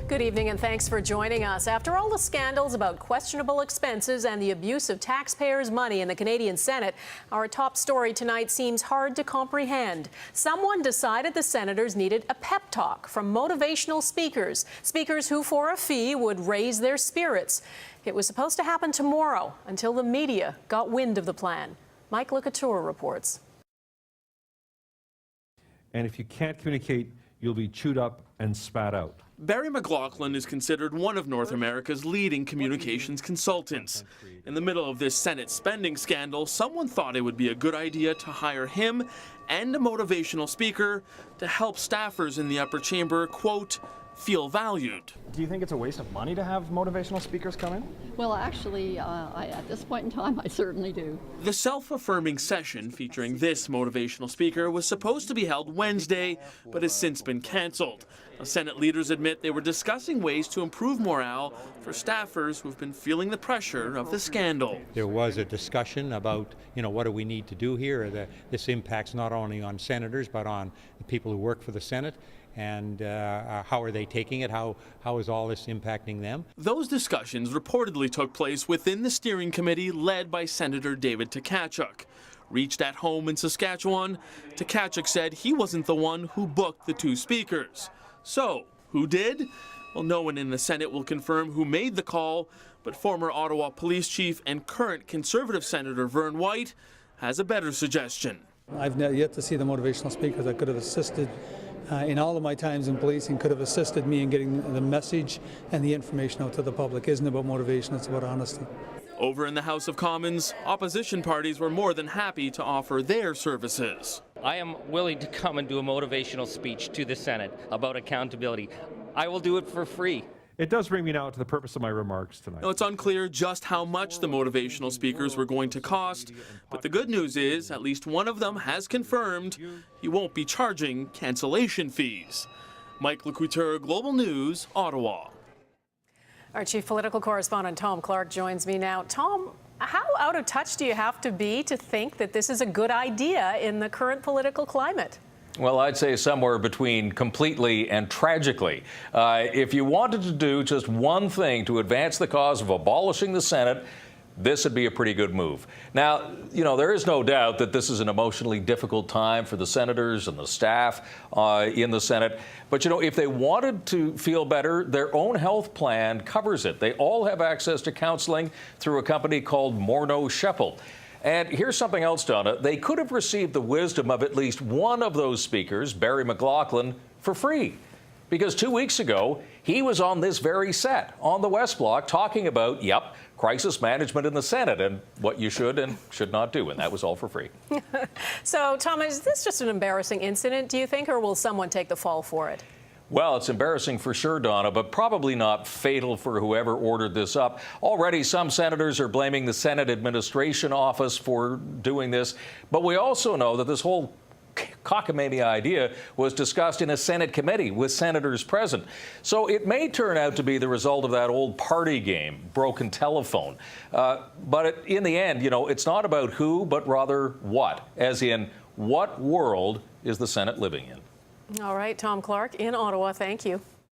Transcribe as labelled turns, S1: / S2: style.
S1: Good evening and thanks for joining us. After all the scandals about questionable expenses and the abuse of taxpayers' money in the Canadian Senate, our top story tonight seems hard to comprehend. Someone decided the senators needed a pep talk from motivational speakers who for a fee would raise their spirits. It was supposed to happen tomorrow until the media got wind of the plan. Mike LeCouture reports.
S2: And if you can't communicate, you'll be chewed up and spat out.
S3: Barry McLaughlin is considered one of North America's leading communications consultants. In the middle of this Senate spending scandal, someone thought it would be a good idea to hire him and a motivational speaker to help staffers in the upper chamber, quote, feel valued.
S4: Do you think it's a waste of money to have motivational speakers come in?
S5: Well, actually, at this point in time, I certainly do.
S3: The self-affirming session featuring this motivational speaker was supposed to be held Wednesday, but has since been canceled. Senate leaders admit they were discussing ways to improve morale for staffers who've been feeling the pressure of the scandal.
S6: There was a discussion about, what do we need to do here? This impacts not only on senators, but on the people who work for the Senate. And how are they taking it? How is all this impacting them?
S3: Those discussions reportedly took place within the steering committee led by Senator David Tkachuk. Reached at home in Saskatchewan, Tkachuk said he wasn't the one who booked the two speakers. So, who did? Well, no one in the Senate will confirm who made the call, but former Ottawa Police Chief and current Conservative Senator Vern White has a better suggestion.
S7: I've yet to see the motivational speakers that could have assisted in all of my times in policing, could have assisted me in getting the message and the information out to the public. It isn't about motivation, it's about honesty.
S3: Over in the House of Commons, opposition parties were more than happy to offer their services.
S8: I am willing to come and do a motivational speech to the Senate about accountability. I will do it for free.
S2: It does bring me now to the purpose of my remarks tonight.
S3: Now, it's unclear just how much the motivational speakers were going to cost, but the good news is at least one of them has confirmed he won't be charging cancellation fees. Mike LeCouture, Global News, Ottawa.
S1: Our chief political correspondent Tom Clark joins me now. Tom, how out of touch do you have to be to think that this is a good idea in the current political climate?
S9: Well, I'd say somewhere between completely and tragically. If you wanted to do just one thing to advance the cause of abolishing the Senate, this would be a pretty good move. Now, there is no doubt that this is an emotionally difficult time for the senators and the staff in the Senate. But, if they wanted to feel better, their own health plan covers it. They all have access to counseling through a company called Morneau Shepell. And here's something else, Donna. They could have received the wisdom of at least one of those speakers, Barry McLaughlin, for free. Because 2 weeks ago, he was on this very set on the West Block talking about, crisis management in the Senate and what you should and should not do. And that was all for free.
S1: So, Tom, is this just an embarrassing incident, do you think, or will someone take the fall for it?
S9: Well, it's embarrassing for sure, Donna, but probably not fatal for whoever ordered this up. Already, some senators are blaming the Senate Administration Office for doing this. But we also know that this whole cockamamie idea was discussed in a Senate committee with senators present. So it may turn out to be the result of that old party game, broken telephone. But in the end, it's not about who, but rather what, as in what world is the Senate living in?
S1: All right, Tom Clark in Ottawa. Thank you.